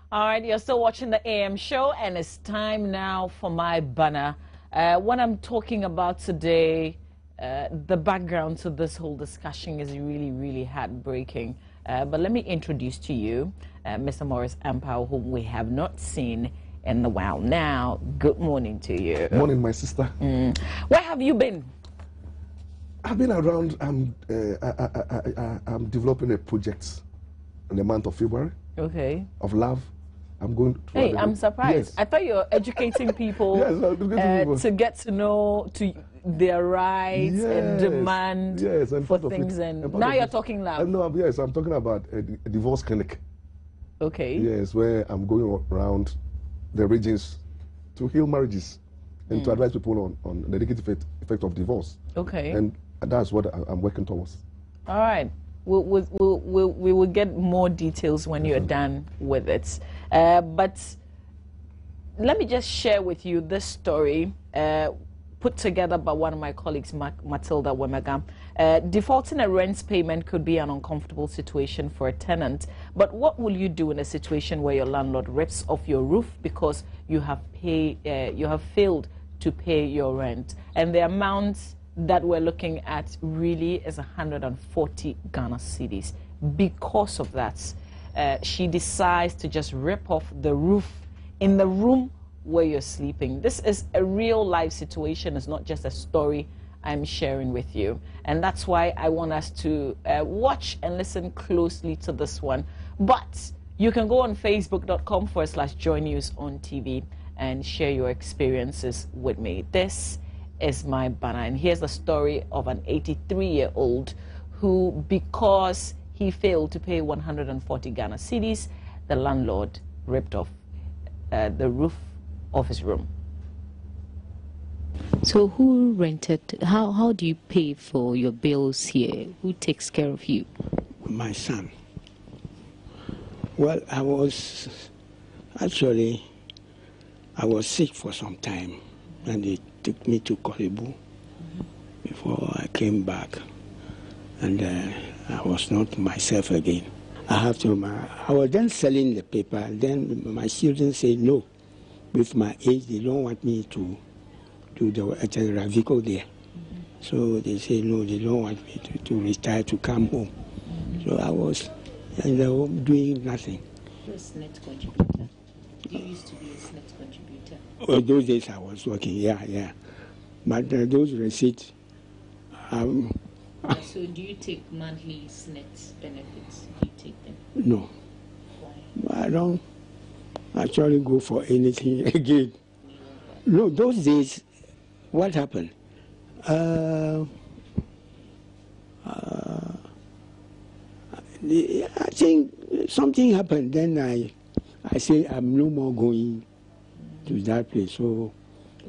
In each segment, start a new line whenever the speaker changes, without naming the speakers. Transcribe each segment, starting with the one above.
All right, you're still watching the AM show, and it's time now for my banner. What I'm talking about today, the background to this whole discussion is really, really heartbreaking. But let me introduce to you Mr. Morris Ampao, whom we have not seen in a while now. Good morning to you.
Morning, my sister.
Where have you been?
I've been around. I'm developing a project in the month of February.
Okay.
Of love. I'm going.
Hey, I'm surprised. Yes. I thought you were educating people to get to know their rights and demand for things. And now you're talking love.
No, yes, I'm talking about a divorce clinic.
Okay.
Yes, where I'm going around the regions to heal marriages and to advise people on the negative effect of divorce.
Okay.
And that's what I'm working towards.
All right. We will get more details when you're done with it. But let me just share with you this story put together by one of my colleagues, Matilda Wemega. Defaulting a rent payment could be an uncomfortable situation for a tenant, but what will you do in a situation where your landlord rips off your roof because you have failed to pay your rent? And the amount that we're looking at really is 140 Ghana cedis. Because of that, she decides to just rip off the roof in the room where you're sleeping. This is a real life situation. It's not just a story I'm sharing with you. And that's why I want us to watch and listen closely to this one. But you can go on facebook.com/Joy News on TV and share your experiences with me. This is my banner, and here's the story of an 83-year-old who, because he failed to pay 140 Ghana cedis, the landlord ripped off the roof of his room.
So who rented? How do you pay for your bills here? Who takes care of you?
My son. Well, I was sick for some time, and they took me to Kolebu before I came back, and I was not myself again. I was then selling the paper. Then my children say no. With my age, they don't want me to do the Raviko there. So they say no, they don't want me to retire, to come home. So I was in the home doing nothing.
You're a SNET contributor. You used to be a SNET contributor.
Well, those days I was working, yeah. But those receipts...
so do you take monthly SNET benefits? Do you take them?
No.
Why?
I don't actually go for anything again. No, those days, what happened? I think something happened. Then I say I'm no more going to that place. So,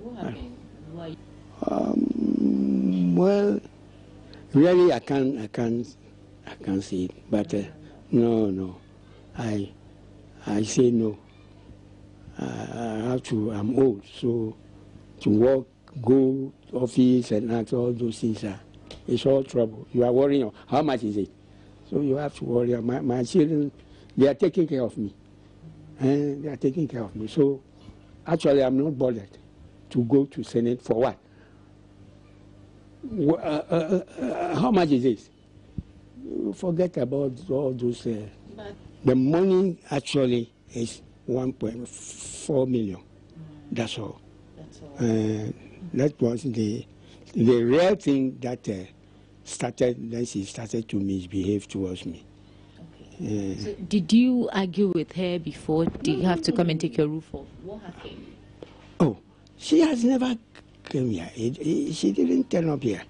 what happened? Why?
Well, really, I can't say it. But no, I say no. I'm old, so to work, go office and act, all those things it's all trouble. You are worrying, how much is it? So you have to worry. My children, they are taking care of me. And they are taking care of me. So actually, I'm not bothered to go to Senate for what? How much is this? You forget about all those. The money actually is 1.4 million. That's all. That was the real thing that started. Then she started to misbehave towards me.
Okay. So did you argue with her before? Did you have to come and take your roof off? What happened?
Oh, she has never come here. She didn't turn up here.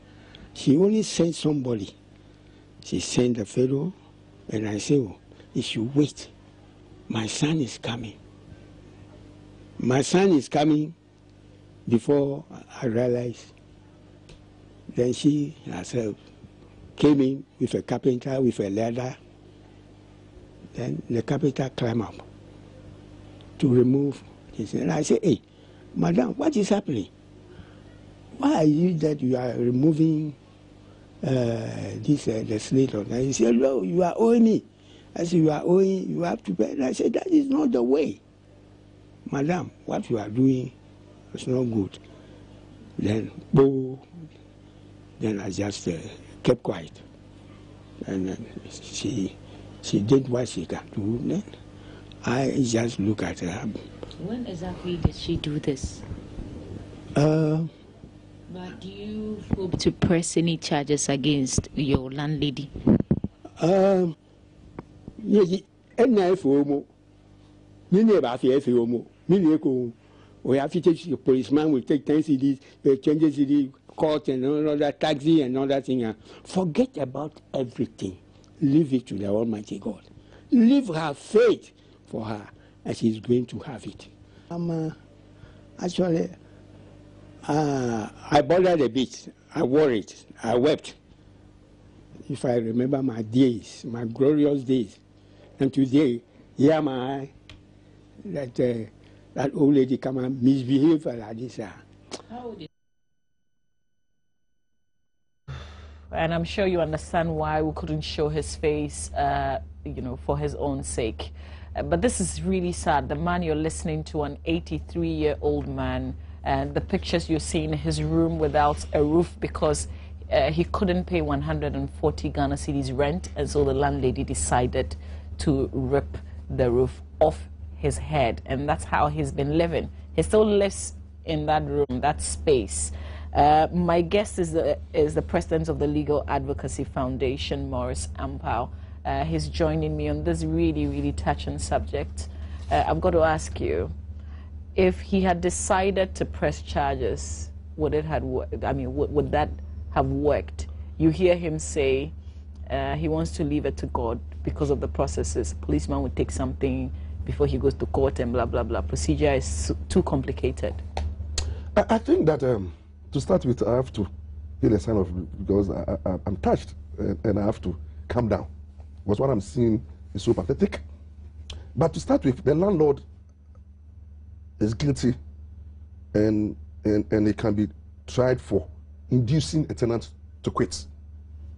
She only sent somebody. She sent a fellow, and I said, oh, you should wait. My son is coming. My son is coming before I realized. Then she herself came in with a carpenter, with a ladder. Then the carpenter climbed up to remove this. And I said, hey, madam, what is happening? Why are you that you are removing the slate? And he said, no, you are owing me. I said, you are owing, you have to pay. And I said, that is not the way. Madam, what you are doing is not good. Then, then I just kept quiet. And then she did what she can do. Then I just look at her.
When exactly did she do this? But do you hope to press any charges against your landlady?
We have to take the policeman will take 10 CDs, change CD, court and all that, taxi and all that thing. Forget about everything. Leave it to the Almighty God. Leave her faith for her, and she's going to have it. Actually, I bothered a bit. I worried. I wept. If I remember my days, my glorious days, and today, here am I, that old lady come and misbehave like this.
And I'm sure you understand why we couldn't show his face, for his own sake. But this is really sad. The man you're listening to, an 83-year-old man, and the pictures you're seeing in his room without a roof because he couldn't pay 140 Ghana cedis rent, and so the landlady decided to rip the roof off his head, and that's how he's been living. He still lives in that room, that space. My guest is the president of the Legal Advocacy Foundation, Maurice Ampao. He's joining me on this really, really touching subject. I've got to ask you, if he had decided to press charges, would it have worked? I mean, would that have worked? You hear him say he wants to leave it to God because of the processes. Policeman would take something before he goes to court and blah, blah, blah. Procedure is too complicated.
I think that to start with, I have to feel a sign of, because I'm touched and I have to calm down. Because what I'm seeing is so pathetic. But to start with, the landlord is guilty and he can be tried for inducing a tenant to quit.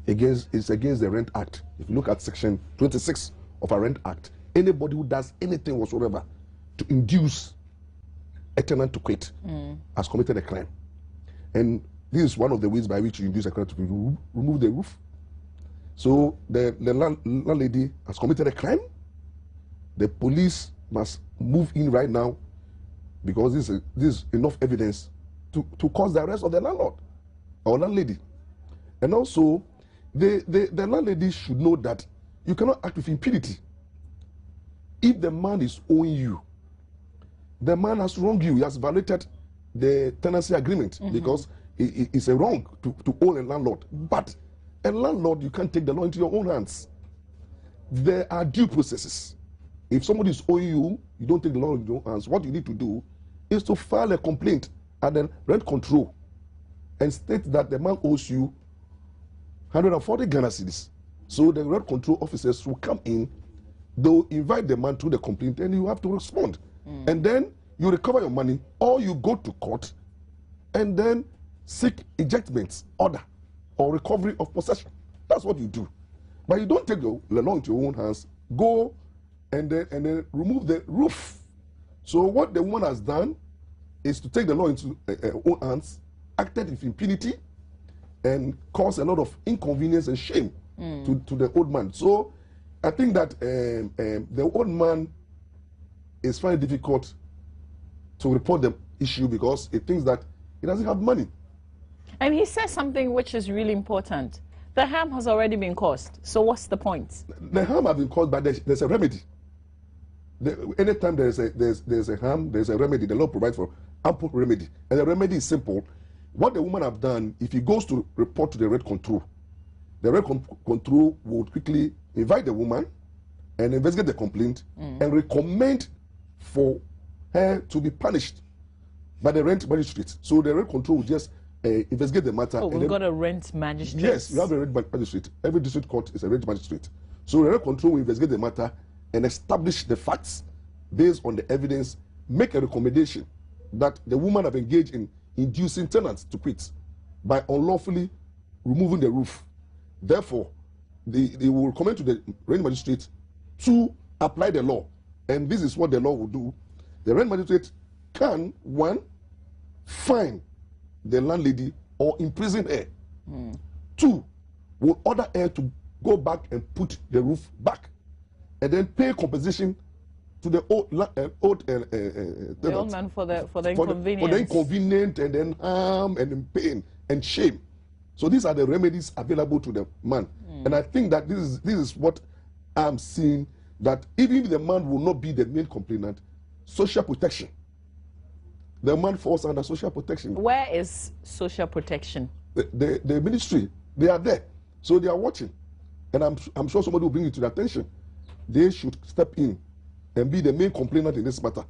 It's against the Rent Act. If you look at section 26 of our Rent Act, anybody who does anything whatsoever to induce a tenant to quit has committed a crime. And this is one of the ways by which you induce a tenant to remove the roof. So the landlady has committed a crime. The police must move in right now because this is enough evidence to cause the arrest of the landlord or landlady. And also, the landlady should know that you cannot act with impunity. If the man is owing you, the man has wronged you. He has violated the tenancy agreement because it's a wrong to own a landlord. But a landlord, you can't take the law into your own hands. There are due processes. If somebody is owing you, you don't take the law into your own hands. What you need to do is to file a complaint at the rent control and state that the man owes you 140 Ghana cedis. So the rent control officers will come in, they'll invite the man to the complaint, and you have to respond. And then you recover your money, or you go to court and then seek ejectment order or recovery of possession. That's what you do. But you don't take the law into your own hands, go and then remove the roof. So what the woman has done is to take the law into her own hands, acted with impunity, and caused a lot of inconvenience and shame to the old man. So I think that the old man is finding it difficult to report the issue because he thinks that he doesn't have money.
And he says something which is really important. The harm has already been caused. So what's the point? The
harm has been caused, but there's a remedy. Anytime there's a harm, there's a remedy. The law provides for ample remedy. And the remedy is simple. What the woman have done, if he goes to report to the rent control, the rent control would quickly invite the woman and investigate the complaint and recommend for her to be punished by the rent magistrate. So the rent control will just investigate the matter.
Oh, we've got a rent magistrate?
Yes, you have a rent magistrate. Every district court is a rent magistrate. So the rent control will investigate the matter and establish the facts based on the evidence, make a recommendation that the woman have engaged in inducing tenants to quit by unlawfully removing the roof. Therefore, they will recommend to the rent magistrate to apply the law. And this is what the law will do. The rent magistrate can, one, fine the landlady or imprison her. Two, will order her to go back and put the roof back, and then pay compensation to the old
man for the inconvenience.
For the inconvenience and then harm and pain and shame. So these are the remedies available to the man. And I think that this is what I'm seeing, that even if the man will not be the main complainant, social protection. The man falls under social protection.
Where is social protection?
The ministry, they are there. So they are watching. And I'm sure somebody will bring it to their attention. They should step in and be the main complainant in this matter.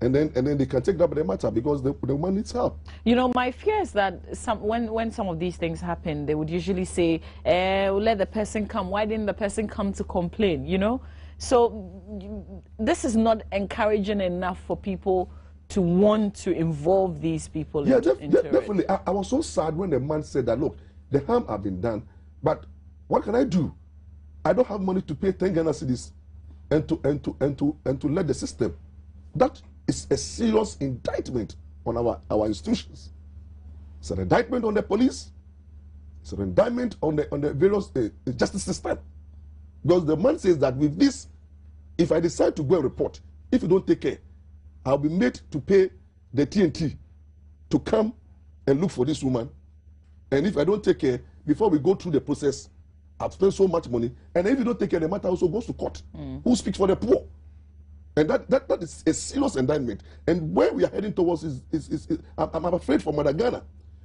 And then they can take up the matter, because the man needs help.
You know, my fear is that when some of these things happen, they would usually say, let the person come. Why didn't the person come to complain, you know? So this is not encouraging enough for people to want to involve these people into
definitely.
it.
I was so sad when the man said that, look, the harm have been done, but what can I do? I don't have money to pay 10 Ghana cedis and to let the system. That is a serious indictment on our institutions. It's an indictment on the police. It's an indictment on the various justice system. Because the man says that with this, if I decide to go and report, if you don't take care, I'll be made to pay the TNT to come and look for this woman. And if I don't take care, before we go through the process, I've spent so much money. And if you don't take care, the matter also goes to court. Who speaks for the poor? And that is a serious indictment. And where we are heading towards I'm afraid for Mother Ghana.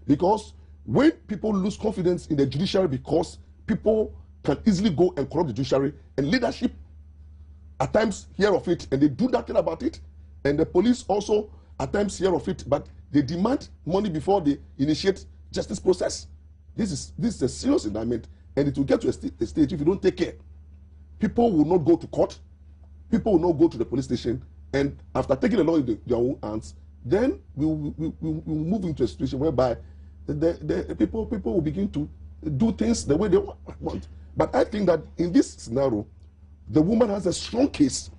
Because when people lose confidence in the judiciary, because people can easily go and corrupt the judiciary, and leadership at times hear of it and they do nothing about it, and the police also at times hear of it, but they demand money before they initiate justice process. This is a serious indictment, and it will get to a stage, if you don't take care, people will not go to court, people will not go to the police station, and after taking the law in their own hands, then we will move into a situation whereby the people will begin to do things the way they want. But I think that in this scenario, the woman has a strong case.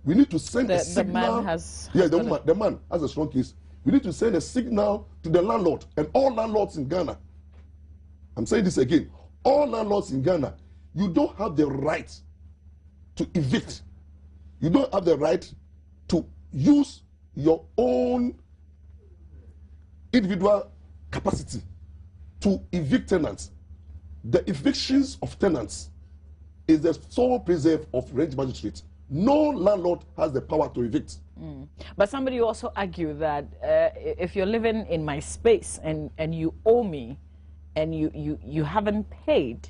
We need to send a signal. The man has a strong case. We need to send a signal to the landlord and all landlords in Ghana. I'm saying this again. All landlords in Ghana, you don't have the right to evict. You don't have the right to use your own individual capacity to evict tenants. The evictions of tenants is the sole preserve of rent magistrates. No landlord has the power to evict.
But somebody also argued that if you're living in my space and you owe me and you haven't paid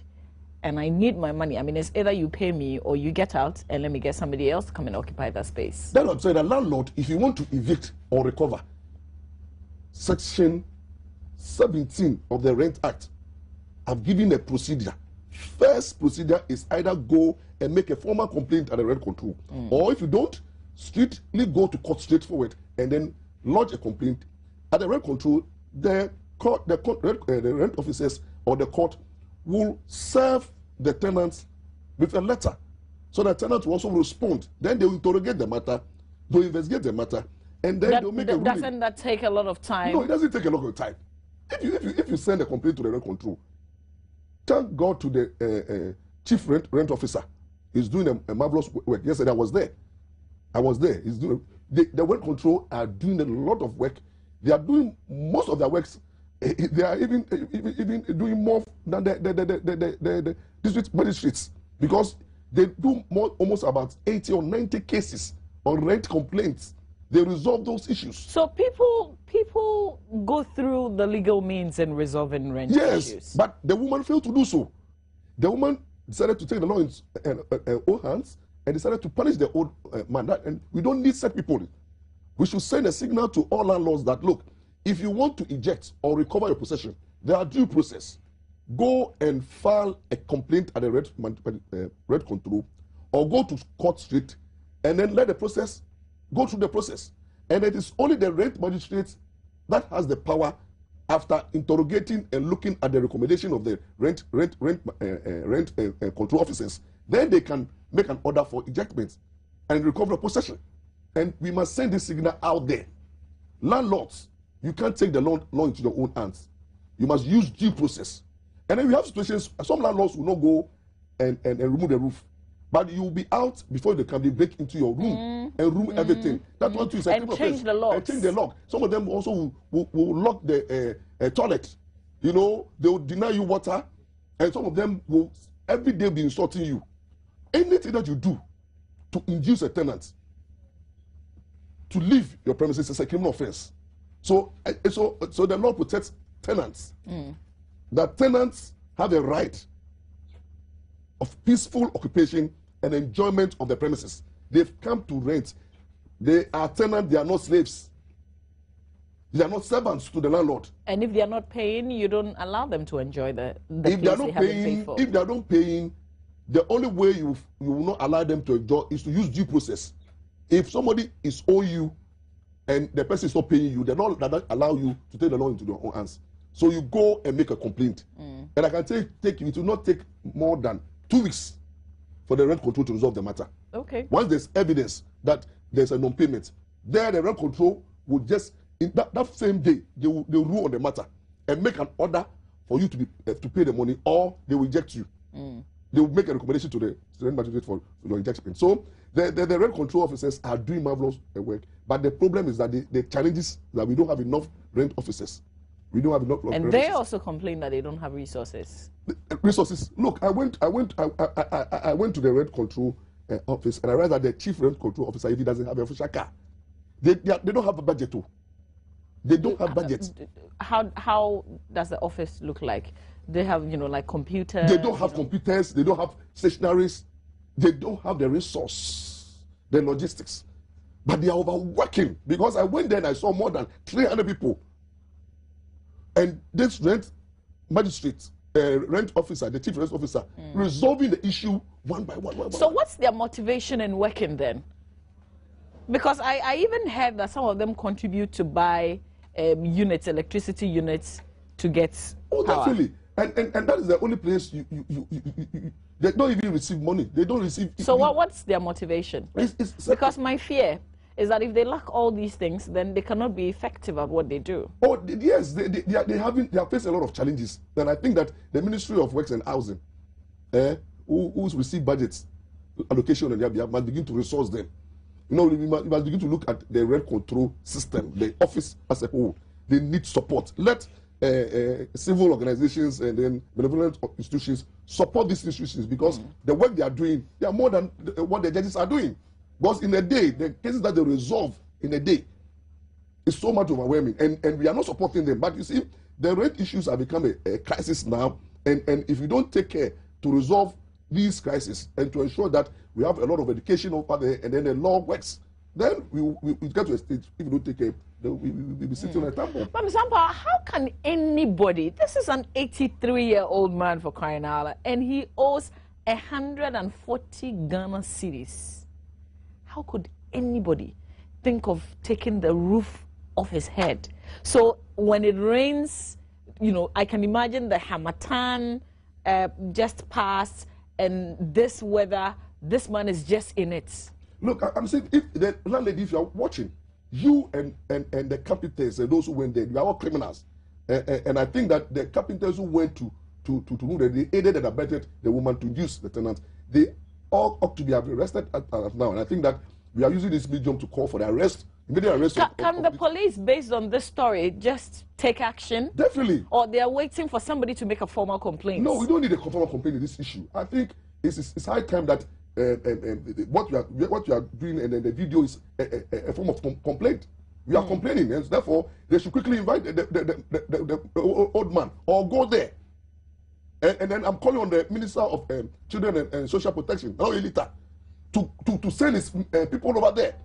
and I need my money, I mean, it's either you pay me or you get out and let me get somebody else to come and occupy that space.
That's what I'm saying. The landlord, if you want to evict or recover, Section 17 of the Rent Act, I've given a procedure. First procedure is either go and make a formal complaint at the rent control, or if you don't, strictly go to court straightforward and then lodge a complaint at the rent control. The rent officers or the court will serve the tenants with a letter, so the tenant will also respond. Then they will interrogate the matter, they'll investigate the matter, and then they'll make a ruling.
Doesn't that take a lot of time?
No, it doesn't take a lot of time. If you send a complaint to the rent control, thank God to the chief rent officer. He's doing a marvelous work. Yesterday I was there. He's doing the rent control are doing a lot of work. They are doing most of their works. They are even doing more than the district magistrates, because they do almost about 80 or 90 cases on rent complaints. They resolve those issues.
So people go through the legal means in resolving rent issues.
Yes, but the woman failed to do so. The woman decided to take the law in her own hands and decided to punish the old man. And we don't need such people. We should send a signal to all landlords that, look, if you want to eject or recover your possession, there are due process. Go and file a complaint at the rent control, or go to court straight, and then let the process go through the process. And it is only the rent magistrate that has the power, after interrogating and looking at the recommendation of the rent control officers, Then they can make an order for ejectment and recovery of possession. And we must send this signal out there. Landlords, you can't take the law into your own hands. You must use due process. And then we have situations, some landlords will not go and remove the roof. But you will be out before they come. They break into your room and room everything. That one too is a criminal offense. And change the lock. Some of them also will lock the toilet. You know, they will deny you water. And some of them will every day be insulting you. Anything that you do to induce a tenant to leave your premises is a criminal offense. So the law protects tenants. That tenants have a right of peaceful occupation and enjoyment of the premises. They've come to rent. They are tenants, they are not slaves. They are not servants to the landlord.
And if they are not paying, you don't allow them to enjoy the
if they are not paying, if they are not paying, the only way you will not allow them to enjoy is to use due process. If somebody is owing you and the person is not paying you, they don't allow you to take the law into your own hands. So you go and make a complaint. And I can take it will not take more than 2 weeks for the rent control to resolve the matter.
Okay.
Once there's evidence that there's a non-payment, then the rent control will just in that same day they will rule on the matter and make an order for you to pay the money, or they will eject you. They will make a recommendation to the rent magistrate for your ejectment. So the rent control officers are doing marvelous work, but the problem is that the challenges that we don't have enough rent officers. We don't have enough.
And they also complain that they don't have resources.
Resources. Look, I went to the rent control office, and I realized that the chief rent control officer, if he doesn't have an official car, they don't have a budget too. They don't have budgets.
How does the office look like? They have, like computers.
They don't have computers. They don't have stationaries. They don't have the resource, the logistics. But they are overworking, because I went there and I saw more than 300 people. And this rent magistrate, rent officer, the chief rent officer, resolving the issue one by one.
So what's their motivation in working then? Because I even heard that some of them contribute to buy units, electricity units, to get power.
Definitely. And that is the only place they don't even receive money. They don't receive.
So what's their motivation? Because my fear is that if they lack all these things, then they cannot be effective at what they do.
Oh yes, they are facing a lot of challenges. And I think that the Ministry of Works and Housing, who's received budgets allocation on their behalf, must begin to resource them. We must begin to look at the rent control system, the office as a whole. They need support. Let civil organizations and then benevolent institutions support these institutions, because the work they are doing, they are more than what the judges are doing. Because in a day, the cases that they resolve in a day is so much overwhelming, and we are not supporting them. But you see, the rent issues have become a crisis now, and if you don't take care to resolve these crises and to ensure that we have a lot of education over there, and then the law works, then we get to a stage, if we don't take care, we'll be sitting on a table.
But Ms. Ampa, how can anybody, this is an 83-year-old man for crying out loud, and he owes 140 Ghana cedis. How could anybody think of taking the roof off his head? So when it rains, I can imagine the Hamatan just passed, and this weather, this man is just in it.
Look, I'm saying, if the landlady, if you are watching, you and the carpenters and those who went there, you are all criminals. And I think that the carpenters who went to move there, they aided and abetted the woman to induce the tenant. They all ought to be arrested at now. And I think that we are using this medium to call for the arrest, immediate arrest.
Can the police, based on this story, just take action?
Definitely.
Or they are waiting for somebody to make a formal complaint?
No, we don't need a formal complaint in this issue. I think it's high time that what you are doing, and the video is a form of complaint. We are complaining, and therefore they should quickly invite the old man or go there. And then I'm calling on the Minister of Children and Social Protection, now Elita, to send his people over there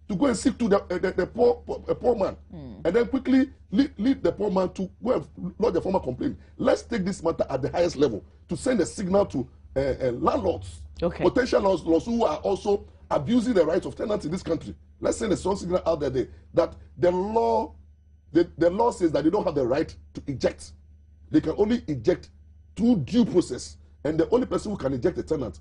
to go and seek to the poor man, and then quickly lead the poor man to go and lodge a formal complaint. Let's take this matter at the highest level to send a signal to landlords, potential landlords who are also abusing the rights of tenants in this country. Let's send a strong signal out there that the law says that they don't have the right to eject. They can only eject through due process, and the only person who can eject a tenant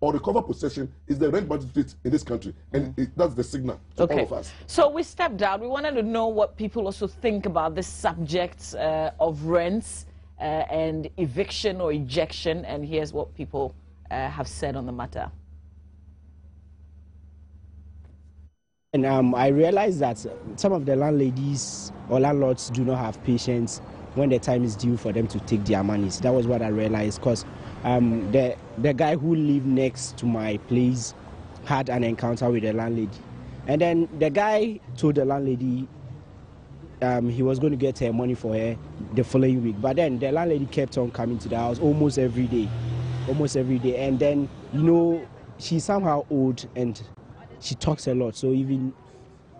or recover possession is the rent magistrate in this country. And that's the signal to all of us.
So we stepped out. We wanted to know what people also think about this subject of rents and eviction or ejection. And here's what people have said on the matter.
And I realized that some of the landladies or landlords do not have patience when the time is due for them to take their monies. That was what I realized, because the guy who lived next to my place had an encounter with the landlady. And then the guy told the landlady he was going to get her money for her the following week. But then the landlady kept on coming to the house almost every day. And then, you know, she's somehow old and she talks a lot. So even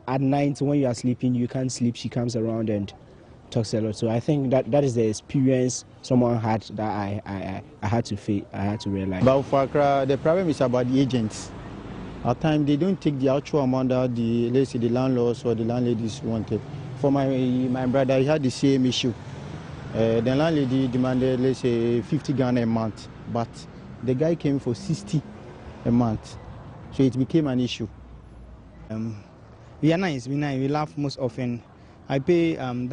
at night when you are sleeping, you can't sleep, she comes around and talks a lot. So I think that is the experience someone had that I had to face, I had to realize.
But for Accra, the problem is about the agents. At times they don't take the actual amount that the, let's say, the landlords or the landladies wanted. For my brother, he had the same issue. The landlady demanded, let's say, 50 Ghana a month, but the guy came for 60 a month. So it became an issue. We are nice, we laugh most often. I pay 70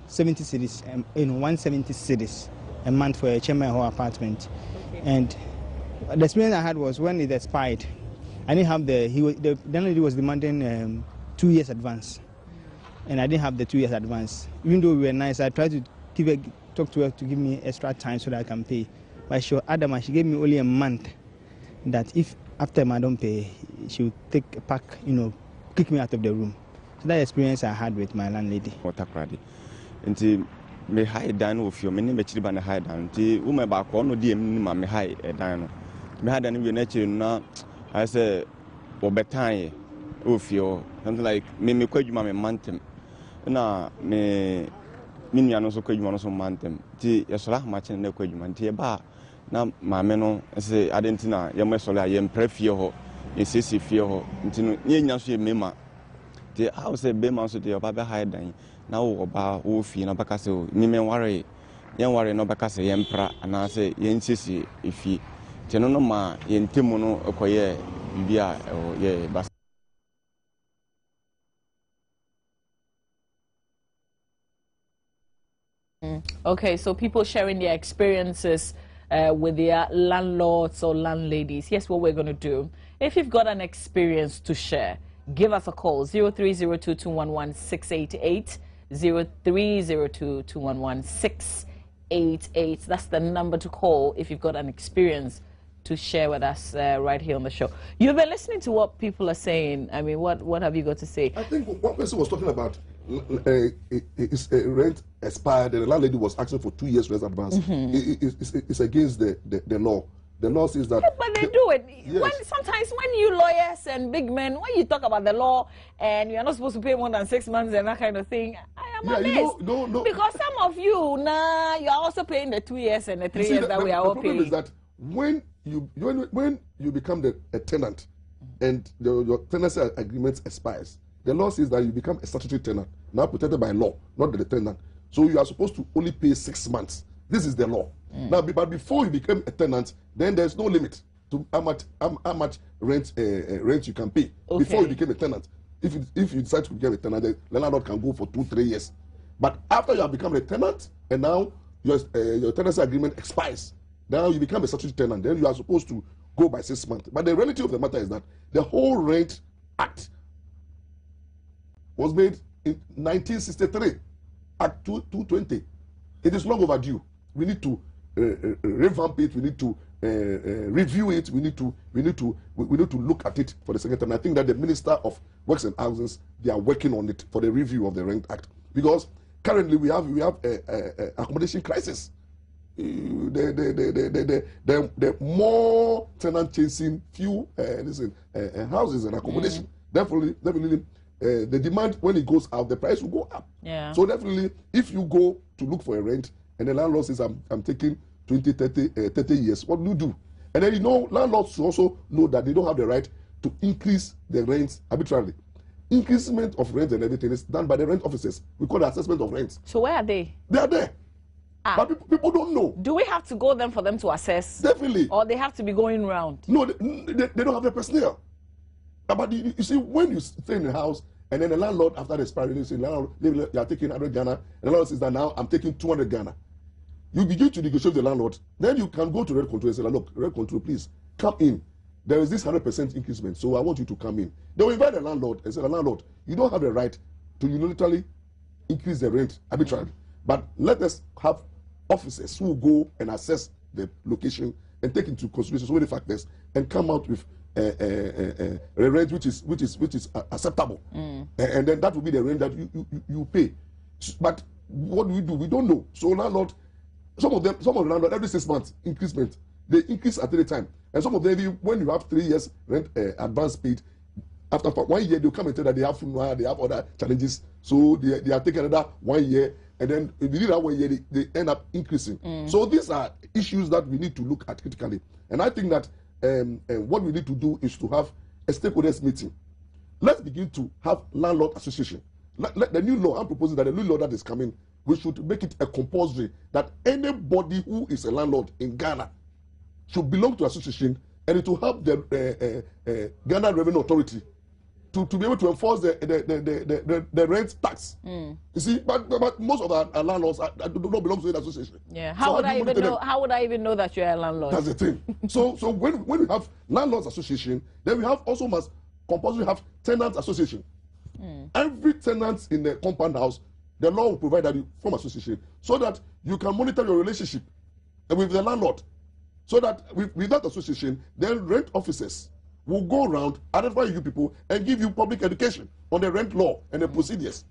cedis, 170 cedis a month for a chairman whole apartment. Okay. And the experience I had was when it expired, I didn't have the landlady was demanding 2 years advance. And I didn't have the 2 years advance. Even though we were nice, I tried to talk to her to give me extra time so that I can pay. But she was adamant, she gave me only a month, that if after I don't pay, she would take a pack, kick me out of the room. So that experience I had with my landlady.
Nti me hide down with you, me name chiri ba na hide down. Nti wo me ba ko no die me ma me hide down no. Me hide down we na chiri na I say obetan of you something like me kwadwuma me mantem. Na me nua no so kwadwuma no so mantem. Nti yesola ma chen na kwadwuma nti e ba na maame no say adentina ye mesole aye mpra fie ho ye sesi fie ho nti no ye nya so ye mema the house be man so the oba hide dan na wo oba wo fie na baka se mi men ware yen ware no baka se yen pra ana se yen sisi efie te no no ma yen temu no ekoye bibia ye bas.
Okay, so people sharing their experiences with their landlords or landladies. Here's what we're going to do. If you've got an experience to share, give us a call, 0302-211-688, 0302-211-688. That's the number to call if you've got an experience to share with us right here on the show. You've been listening to what people are saying. I mean, what have you got to say?
I think one person was talking about rent expired and the landlady was asking for 2 years rent advance. It's against the law. The law says that.
But they do it.
Yes.
Sometimes when you lawyers and big men, when you talk about the law and you're not supposed to pay more than 6 months and that kind of thing, I am amazed.
No.
Because some of you, you're also paying the 2 years and the 3 years that we are all paying.
The problem is that when you become a tenant and your tenancy agreement expires, the law says that you become a statutory tenant, now protected by law, not the tenant. So you are supposed to only pay 6 months. This is the law. Now, but before you become a tenant, then there's no limit to how much rent you can pay. Okay. Before you became a tenant. If you decide to become a tenant, the landlord can go for 2-3 years. But after you have become a tenant, and now your tenancy agreement expires, now you become a statutory tenant, then you are supposed to go by 6 months. But the reality of the matter is that the whole Rent Act was made in 1963, Act 220. It is long overdue. We need to revamp it. We need to review it. We need to look at it for the second time. I think that the Minister of Works and Houses, they are working on it for the review of the Rent Act, because currently we have a accommodation crisis. The more tenant chasing few houses and accommodation. Definitely, the demand, when it goes out, the price will go up.
Yeah.
So definitely, if you go to look for a rent and the landlord says, I'm taking 20, 30 years, what do you do? And then landlords should also know that they don't have the right to increase the rents arbitrarily. Increasement of rent and everything is done by the rent officers. We call it assessment of rents.
So where are they?
They are there. But people don't know.
Do we have to go there for them to assess?
Definitely.
Or they have to be going round?
No, they don't have the personnel. But you see, when you stay in the house, and then the landlord, after the expiry, you say, landlord, you are taking 100 Ghana, and the landlord says that now I'm taking 200 Ghana. You begin to negotiate with the landlord. Then you can go to rent control and say, look, rent control, please come in. There is this 100% increasement, so I want you to come in. They will invite the landlord and say, the landlord, you don't have the right to unilaterally increase the rent arbitrarily. But let us have officers who go and assess the location and take into consideration so many factors and come out with a rent which is acceptable. And then that will be the rent that you pay. But what do? We don't know. So landlord, some of the landlord every 6 months increasement, they increase at any time. And some of them, when you have 3 years rent advance paid, after 1 year they'll come and tell that they have other challenges, so they are taking another 1 year, and then within that 1 year they end up increasing. So these are issues that we need to look at critically. And I think that what we need to do is to have a stakeholders meeting. Let's begin to have landlord association. Let the new law, I'm proposing that the new law that is coming, we should make it a compulsory that anybody who is a landlord in Ghana should belong to association, and it will help the Ghana Revenue Authority to be able to enforce the rent tax. You see, but most of our landlords do not belong to the association.
Yeah. How would I even know that you're a landlord?
That's the thing. So when we have landlords association, then we have also must compulsory have tenant association. Every tenant in the compound house, the law will provide that you form association so that you can monitor your relationship with the landlord. So that with that association, then rent officers will go around, identify you people, and give you public education on the rent law and the procedures.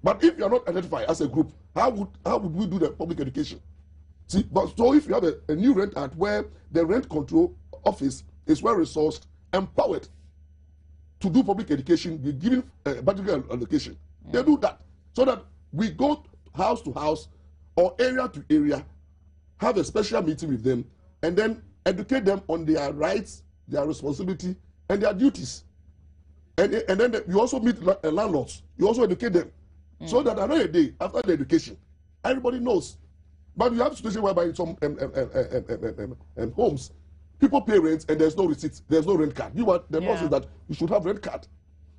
But if you are not identified as a group, how would we do the public education? See, but so if you have a new rent act where the rent control office is well resourced, empowered to do public education, be given budgetary allocation, they do that so that we go house to house or area to area, have a special meeting with them, and then educate them on their rights, their responsibility, and their duties. And then you also meet landlords. You also educate them. So that another day, after the education, everybody knows. But you have a situation whereby in some homes, people pay rent and there's no receipt, there's no rent card. The law says that you should have rent card.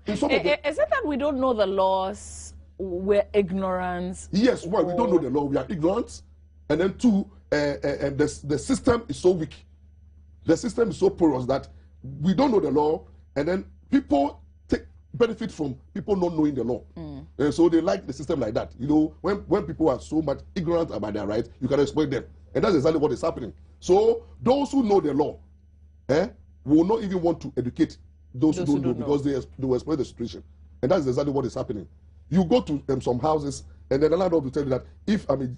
Is it that we don't know the laws, we're ignorant?
Yes, well, we don't know the law, we are ignorant. And then two, and the system is so weak. The system is so porous that we don't know the law, and then people take benefit from people not knowing the law. And so they like the system like that. You know, when people are so much ignorant about their rights, you can exploit them. And that's exactly what is happening. So those who know the law will not even want to educate those who don't know because they will exploit the situation. And that's exactly what is happening. You go to some houses, and then the landlord will tell you that if I'm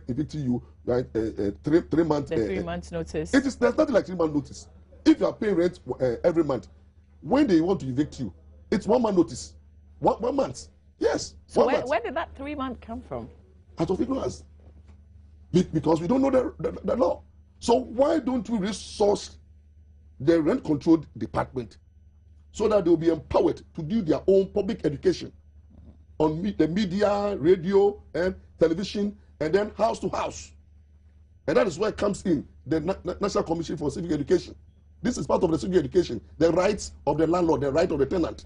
evicting you, right, 3 months.
3 months notice.
There's nothing like 3 months notice. If you are paying rent every month, when they want to evict you, it's 1 month notice. 1 month. Yes.
So where did that 3 months come from?
Out of ignorance. Because we don't know the law. So why don't we resource the rent control department so that they will be empowered to do their own public education on the media, radio, and television, and then house to house. And that is where it comes in, the National Commission for Civic Education. This is part of the civic education, the rights of the landlord, the right of the tenant.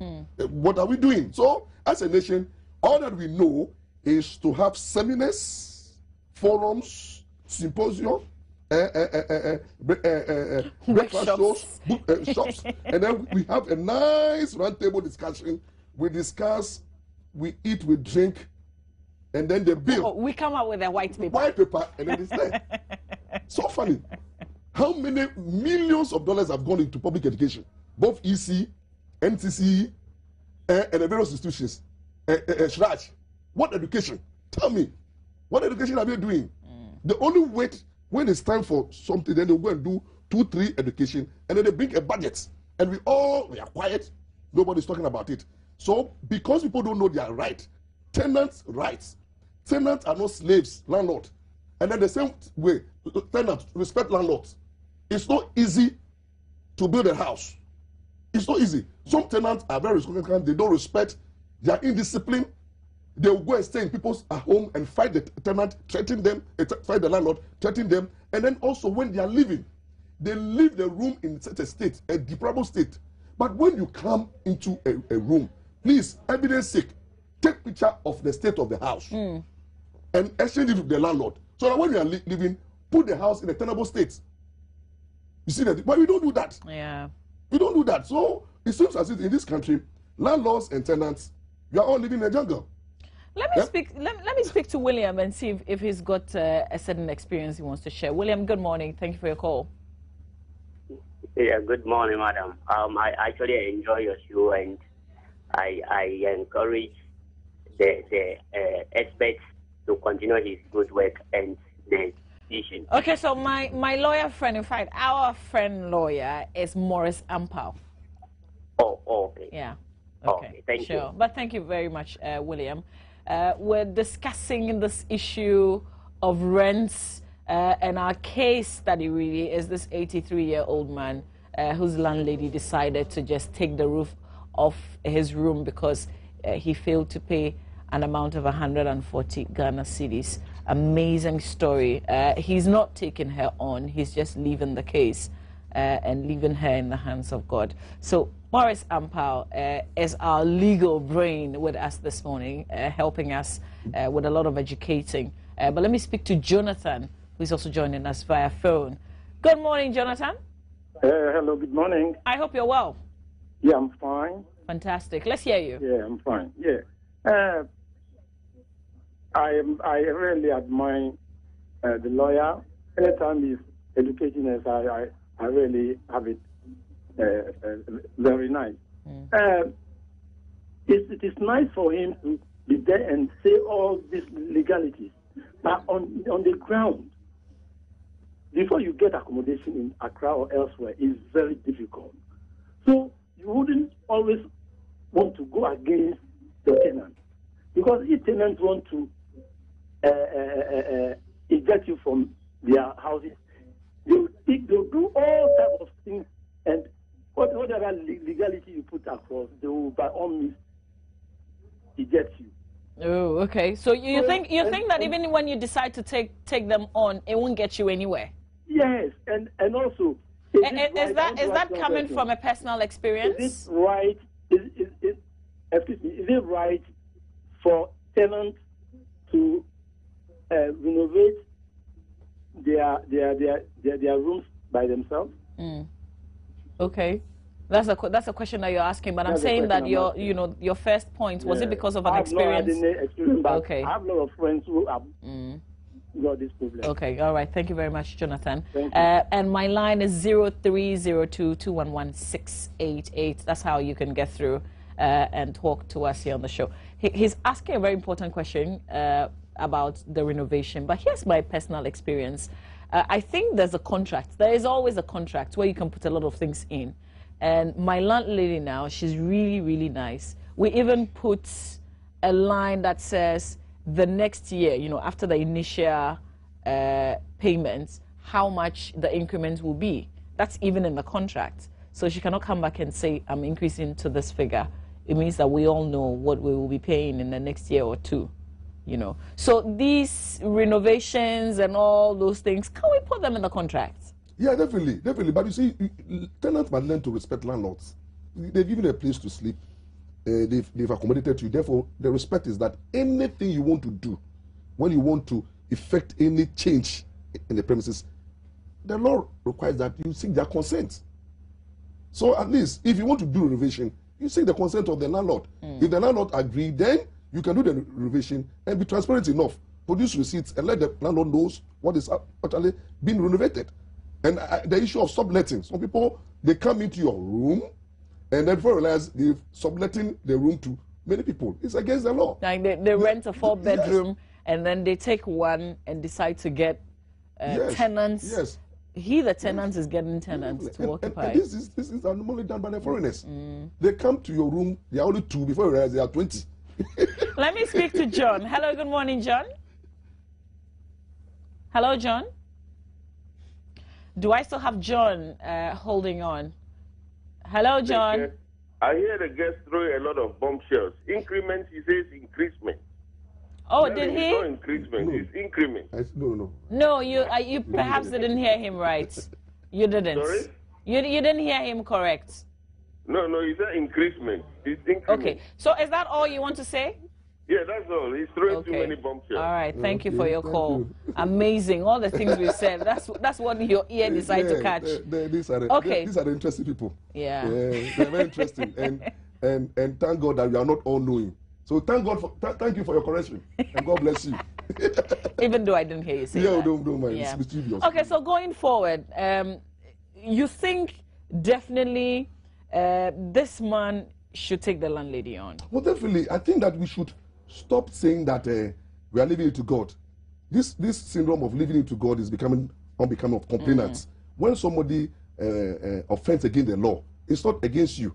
What are we doing? So, as a nation, all that we know is to have seminars, forums, symposium, breakfast shows, shops, and then we have a nice roundtable discussion. We discuss, we eat, we drink, and then the bill.
We come up with a white paper.
White paper, and then it's there. So funny. How many millions of dollars have gone into public education? Both EC, NTC, and the various institutions. Shraj. What education? Tell me. What education are they doing? They only wait when it's time for something, then they'll go and do 2, 3 education, and then they bring a budget. And we are quiet. Nobody's talking about it. So, because people don't know their right, tenants' rights, tenants are not slaves, landlord. And then the same way, tenants respect landlords. It's not easy to build a house. It's not easy. Some tenants are very responsible, they don't respect, they are indisciplined, They will go and stay in people's home and fight the tenant, threaten them, fight the landlord, threaten them. And then also when they are leaving, they leave the room in such a state, a deplorable state. But when you come into a room, please, evidence sake, take picture of the state of the house and exchange it with the landlord. So that when you are leaving, put the house in a tenable state. You see that? But we don't do that.
Yeah.
We don't do that. So it seems as if in this country, landlords and tenants, we are all living in a jungle.
Let me speak to William and see if he's got a certain experience he wants to share. William, good morning. Thank you for your call.
Yeah, good morning, madam. I actually enjoy your show, and I encourage the experts to continue his good work and the vision.
Okay, so my lawyer friend, in fact, our friend lawyer is Morris Ampao.
Oh, okay.
Yeah. Okay,
thank you.
But thank you very much, William. We're discussing this issue of rents, and our case study really is this 83-year-old man whose landlady decided to just take the roof off his room because he failed to pay an amount of 140 Ghana cedis. Amazing story. He's not taking her on. He's just leaving the case and leaving her in the hands of God. So Morris Ampao is our legal brain with us this morning, helping us with a lot of educating. But let me speak to Jonathan, who's also joining us via phone. Good morning, Jonathan.
Hello, good morning.
I hope you're well.
Yeah, I'm fine.
Fantastic. Let's hear you.
Yeah, I'm fine. Yeah. I really admire the lawyer. Anytime he's educating us, I really have it very nice. It is nice for him to be there and say all these legalities, but on the ground, before you get accommodation in Accra or elsewhere, is very difficult. So you wouldn't always want to go against the tenant, because if tenants want to eject you from their houses, they'll do all types of things, and whatever legality you put across, they will by all means eject you.
Oh, okay. So you think that even when you decide to take them on, it won't get you anywhere?
Yes, and also
is that coming from a personal experience?
Is it right? Excuse me. Is it right for tenants to renovate their rooms by themselves?
Okay, that's a question that you're asking. But I'm saying that your first point was it because of an experience?
I have no experience, but
okay.
I have a lot of friends who have got this problem.
Okay, all right. Thank you very much, Jonathan.
Thank you.
And my line is 0302211688. That's how you can get through and talk to us here on the show. He's asking a very important question about the renovation, but here's my personal experience. I think there's a contract. There is always a contract where you can put a lot of things in. And my landlady now, she's really, really nice. We even put a line that says the next year, after the initial payments, how much the increments will be. That's even in the contract. So she cannot come back and say, I'm increasing to this figure. It means that we all know what we will be paying in the next year or two. So these renovations and all those things, can we put them in the contract?
Yeah, definitely. But you see, tenants must learn to respect landlords. They've given a place to sleep. They've accommodated you. Therefore, the respect is that anything you want to do, when you want to effect any change in the premises, the law requires that you seek their consent. So at least, if you want to do renovation, you seek the consent of the landlord. If the landlord agrees, then you can do the renovation and be transparent enough. Produce receipts and let the landlord knows what is actually being renovated. And the issue of subletting. Some people, they come into your room and then before realize they're subletting the room to many people. It's against the law.
Like they rent a 4-bedroom and then they take one and decide to get tenants.
Yes.
The tenant is getting tenants to occupy.
And this is normally done by the foreigners. They come to your room, they are only 2 before you realize they are 20.
Let me speak to John. Hello, good morning, John. Hello, John. Do I still have John holding on? Hello, John.
I hear the guest throw a lot of bombshells. Increments, he says increasement.
Oh, did he?
It's not increasement,
No.
it's increment.
No.
No, you perhaps didn't hear him right. You didn't.
Sorry?
You didn't hear him correct.
No, he said increasement. It's increment.
Okay, so is that all you want to say?
Yeah, that's all. He's throwing too many bombshells.
All right, thank you for your call. Amazing, all the things we said. That's what your ear decided to catch.
These are the,
Okay.
These are the interesting people.
Yeah.
They're very interesting, and thank God that we are not all knowing. So thank you for your correction, and God bless you.
Even though I didn't hear you say that.
Don't mind.
Yeah.
It's mischievous.
Okay, so going forward, you think definitely this man should take the landlady on?
Well, definitely. I think that we should stop saying that we are leaving it to God. This syndrome of leaving it to God is becoming unbecoming of complainants. When somebody offends against the law, it's not against you.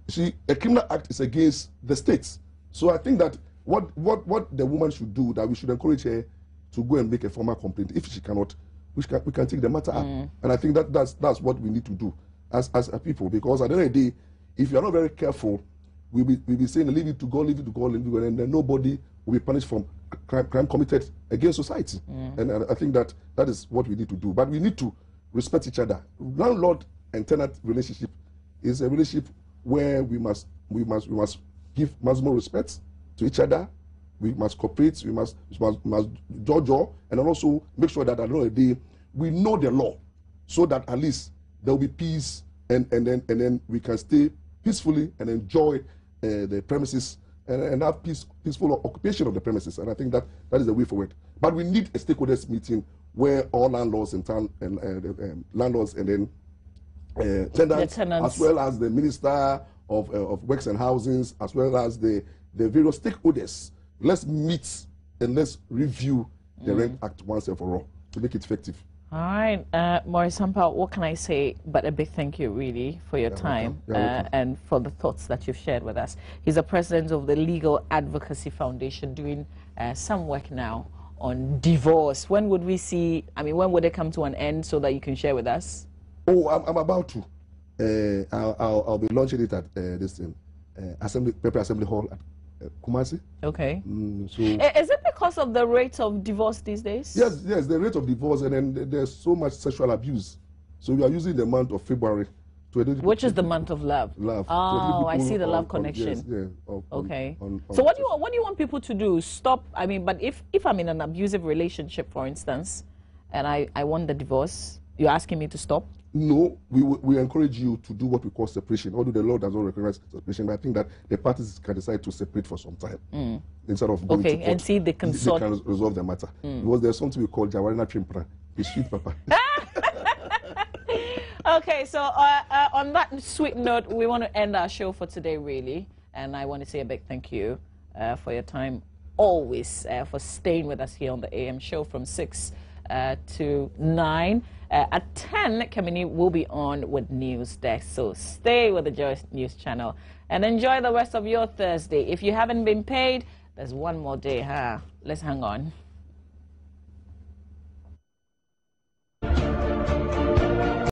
You see, a criminal act is against the states. So I think that what the woman should do, that we should encourage her to go and make a formal complaint. If she cannot, we can take the matter up. And I think that's what we need to do as a people. Because at the end of the day, if you are not very careful, we'll be saying leave it to God, leave it to God, and then nobody will be punished from crime committed against society. And I think that is what we need to do. But we need to respect each other. Landlord and tenant relationship is a relationship where we must give maximum respect to each other. We must cooperate. We must judge, and also make sure that at the end of the day we know the law, so that at least there will be peace, and then we can stay peacefully and enjoy the premises and have peaceful occupation of the premises. And I think that is the way forward. But we need a stakeholders meeting where all landlords in town and landlords and then tenants, as well as the Minister of Works and Housings, as well as the various stakeholders. Let's meet and let's review the Rent Act once and for all to make it effective.
All right, Maurice Sampa, what can I say but a big thank you, really, for your time and for the thoughts that you've shared with us. He's the president of the Legal Advocacy Foundation, doing some work now on divorce. When would we see, when would it come to an end so that you can share with us?
Oh, I'm about to. I'll be launching it at this thing, Paper Assembly Hall at Kumasi.
Okay.
So
is it because of the rate of divorce these days?
Yes, the rate of divorce, and then there's so much sexual abuse. So we are using the month of February to educate.
Which is the month of love.
Love.
Oh, I see the love connection.
Yes,
okay. So what do you want people to do? Stop. But if I'm in an abusive relationship, for instance, and I want the divorce, you're asking me to stop?
No, we encourage you to do what we call separation. Although the law does not recognize separation, but I think that the parties can decide to separate for some time instead of going to court.
And see they can
resolve the matter. Because there's something we call Jawarina Chimpra. It's sweet, Papa. Okay, so on that sweet note, we want to end our show for today, really. And I want to say a big thank you for your time, always, for staying with us here on the AM show from 6 to 9. At 10, Kamini will be on with News Desk. So stay with the Joyce News Channel and enjoy the rest of your Thursday. If you haven't been paid, there's one more day, huh? Let's hang on.